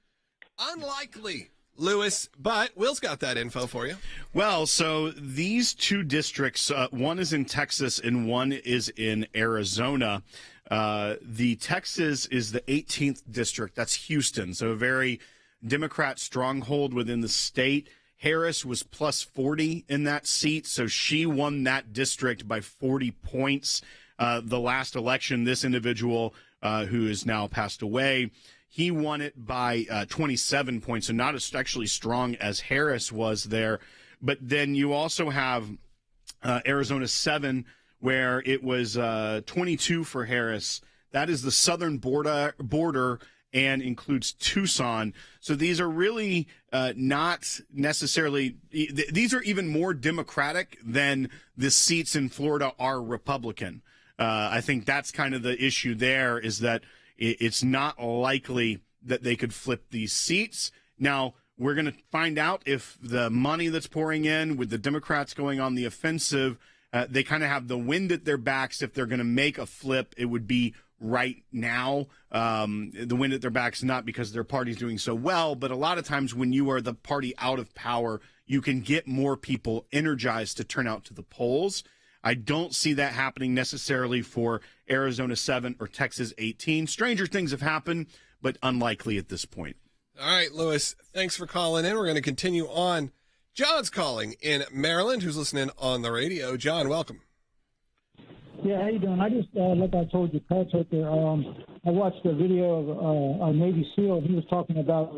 Speaker 1: Unlikely, Lewis, but Will's got that info for you.
Speaker 3: Well, so these 2 districts, one is in Texas and one is in Arizona. The Texas is the 18th district. That's Houston, so a very Democrat stronghold within the state. Harris was plus 40 in that seat, so she won that district by 40 points. The last election, this individual, who is now passed away, he won it by 27 points, so not as actually strong as Harris was there. But then you also have Arizona 7, where it was 22 for Harris. That is the southern border and includes Tucson. So these are really not necessarily – these are even more Democratic than the seats in Florida are Republican. I think that's kind of the issue there, is that it's not likely that they could flip these seats. Now, we're going to find out if the money that's pouring in with the Democrats going on the offensive – they kind of have the wind at their backs. If they're going to make a flip, it would be right now. The wind at their backs, not because their party's doing so well, but a lot of times when you are the party out of power, you can get more people energized to turn out to the polls. I don't see that happening necessarily for Arizona 7 or Texas 18. Stranger things have happened, but unlikely at this point.
Speaker 1: All right, Lewis, thanks for calling in. We're going to continue on. John's calling in Maryland, who's listening on the radio. John, welcome.
Speaker 23: Yeah, how you doing? I just, like I told you, Patrick, I watched a video of a Navy SEAL, and he was talking about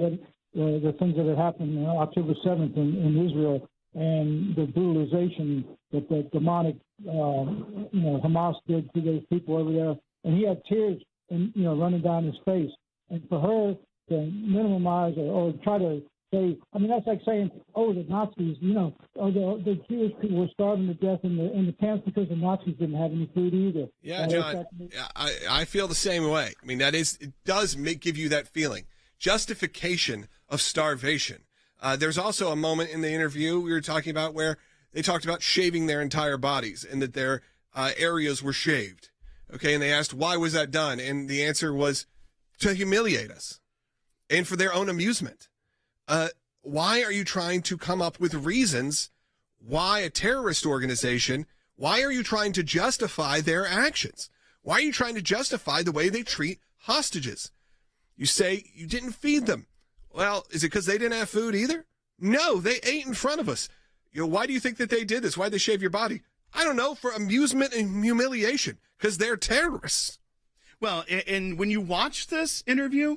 Speaker 23: the things that had happened on October 7th in Israel and the brutalization that the demonic, Hamas did to those people over there. And he had tears, running down his face. And for her to minimize or try to say, I mean, that's like saying, oh, the Nazis, the Jewish people were starving to death in the camps because the Nazis didn't have any food either.
Speaker 1: Yeah, John, I feel the same way. I mean, it does give you that feeling. Justification of starvation. There's also a moment in the interview we were talking about where they talked about shaving their entire bodies and that their areas were shaved. Okay, and they asked, why was that done? And the answer was to humiliate us and for their own amusement. Why are you trying to come up with reasons why a terrorist organization, why are you trying to justify their actions? Why are you trying to justify the way they treat hostages? You say you didn't feed them. Well, is it because they didn't have food either? No, they ate in front of us. Why do you think that they did this? Why'd they shave your body? I don't know, for amusement and humiliation, because they're terrorists.
Speaker 3: Well, and when you watch this interview,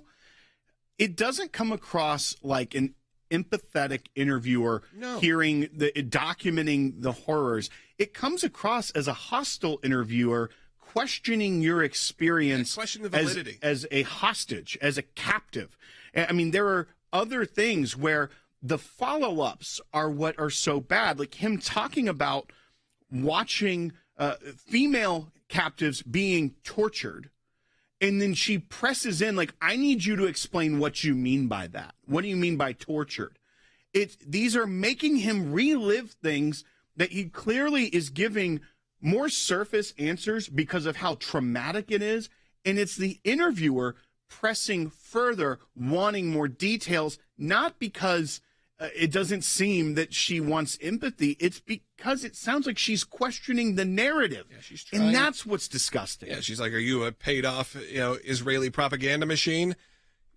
Speaker 3: it doesn't come across like an empathetic interviewer documenting the horrors. It comes across as a hostile interviewer questioning your experience
Speaker 1: question the validity.
Speaker 3: As a hostage, as a captive. I mean, there are other things where the follow-ups are what are so bad, like him talking about watching female captives being tortured And then she presses in, like, I need you to explain what you mean by that. What do you mean by tortured? These are making him relive things that he clearly is giving more surface answers because of how traumatic it is. And it's the interviewer pressing further, wanting more details, not because it doesn't seem that she wants empathy. It's because it sounds like she's questioning the narrative. Yeah, she's trying. And that's what's disgusting.
Speaker 1: Yeah, she's like, are you a paid off, Israeli propaganda machine,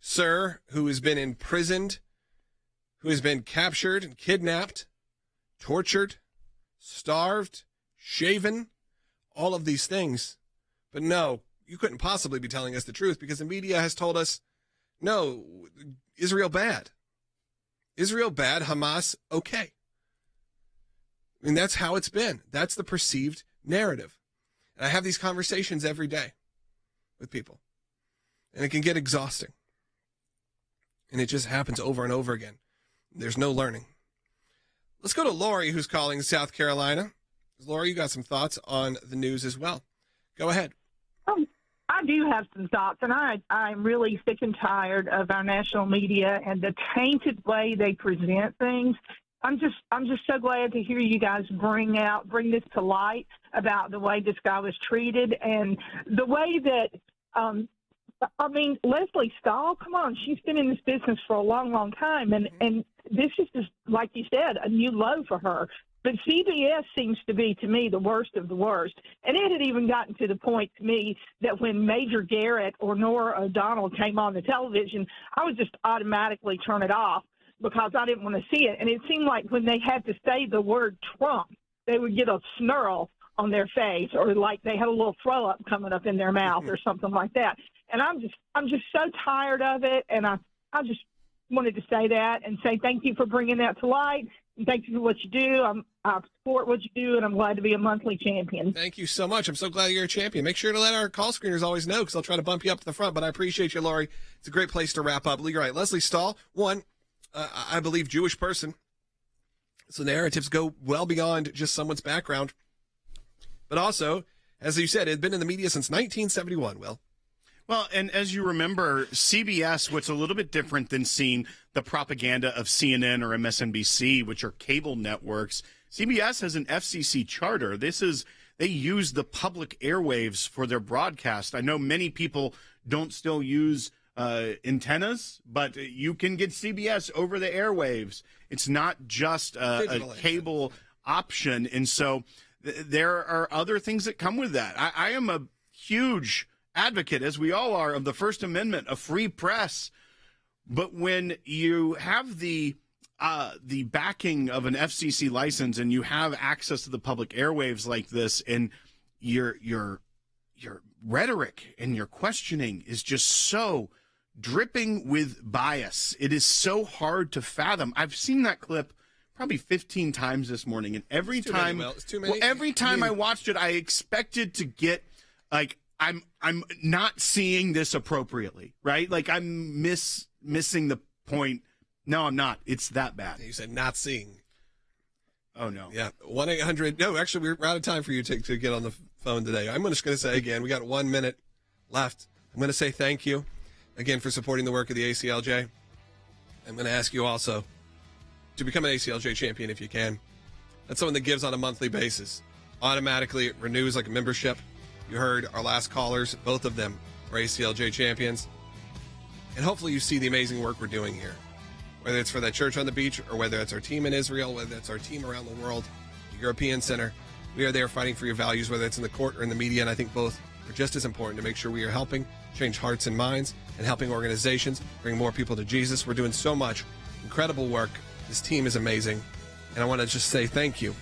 Speaker 1: sir, who has been imprisoned, who has been captured and kidnapped, tortured, starved, shaven, all of these things. But no, you couldn't possibly be telling us the truth because the media has told us, no, Israel bad. Israel bad, Hamas okay. I mean, that's how it's been. That's the perceived narrative. And I have these conversations every day with people. And it can get exhausting. And it just happens over and over again. There's no learning. Let's go to Lori, who's calling South Carolina. Lori, you got some thoughts on the news as well. Go ahead.
Speaker 12: I do have some thoughts, and I'm really sick and tired of our national media and the tainted way they present things. I'm just so glad to hear you guys bring this to light about the way this guy was treated and the way that Leslie Stahl, come on, she's been in this business for a long, long time, and this is just, like you said, a new low for her. But CBS seems to be, to me, the worst of the worst. And it had even gotten to the point to me that when Major Garrett or Nora O'Donnell came on the television, I would just automatically turn it off because I didn't want to see it. And it seemed like when they had to say the word Trump, they would get a snarl on their face or like they had a little throw up coming up in their mouth or something like that. And I'm just so tired of it. And I just wanted to say that and say thank you for bringing that to light. And thank you for what you do. I support what you do, and I'm glad to be a monthly champion.
Speaker 1: Thank you so much. I'm so glad you're a champion. Make sure to let our call screeners always know because I'll try to bump you up to the front. But I appreciate you, Lori. It's a great place to wrap up. You're right. Leslie Stahl, I believe Jewish person. So narratives go well beyond just someone's background. But also, as you said, it had been in the media since 1971, Will.
Speaker 3: Well, and as you remember, CBS, what's a little bit different than seeing the propaganda of CNN or MSNBC, which are cable networks, CBS has an FCC charter. They use the public airwaves for their broadcast. I know many people don't still use antennas, but you can get CBS over the airwaves. It's not just a cable option. And so there are other things that come with that. I am a huge advocate, as we all are, of the First Amendment, a free press. But when you have the backing of an FCC license and you have access to the public airwaves like this, and your rhetoric and your questioning is just so dripping with bias, it is so hard to fathom. I've seen that clip probably 15 times this morning, and every time I watched it, I expected to get like, I'm not seeing this appropriately, right? Like I'm missing the point. No, I'm not. It's that bad.
Speaker 1: You said not seeing.
Speaker 3: Oh, no.
Speaker 1: Yeah. 1-800. No, actually, we're out of time for you to get on the phone today. I'm just going to say again, we got 1 minute left. I'm going to say thank you again for supporting the work of the ACLJ. I'm going to ask you also to become an ACLJ champion if you can. That's someone that gives on a monthly basis. Automatically, it renews like a membership. You heard our last callers, both of them are ACLJ champions. And hopefully you see the amazing work we're doing here. Whether it's for that church on the beach or whether it's our team in Israel, whether it's our team around the world, the European Center, we are there fighting for your values, whether it's in the court or in the media. And I think both are just as important to make sure we are helping change hearts and minds and helping organizations bring more people to Jesus. We're doing so much incredible work. This team is amazing. And I want to just say thank you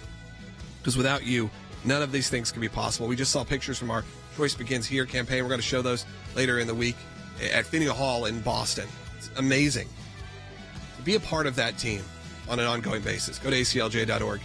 Speaker 1: because without you, none of these things can be possible. We just saw pictures from our Choice Begins Here campaign. We're going to show those later in the week at Faneuil Hall in Boston. It's amazing. Be a part of that team on an ongoing basis. Go to aclj.org.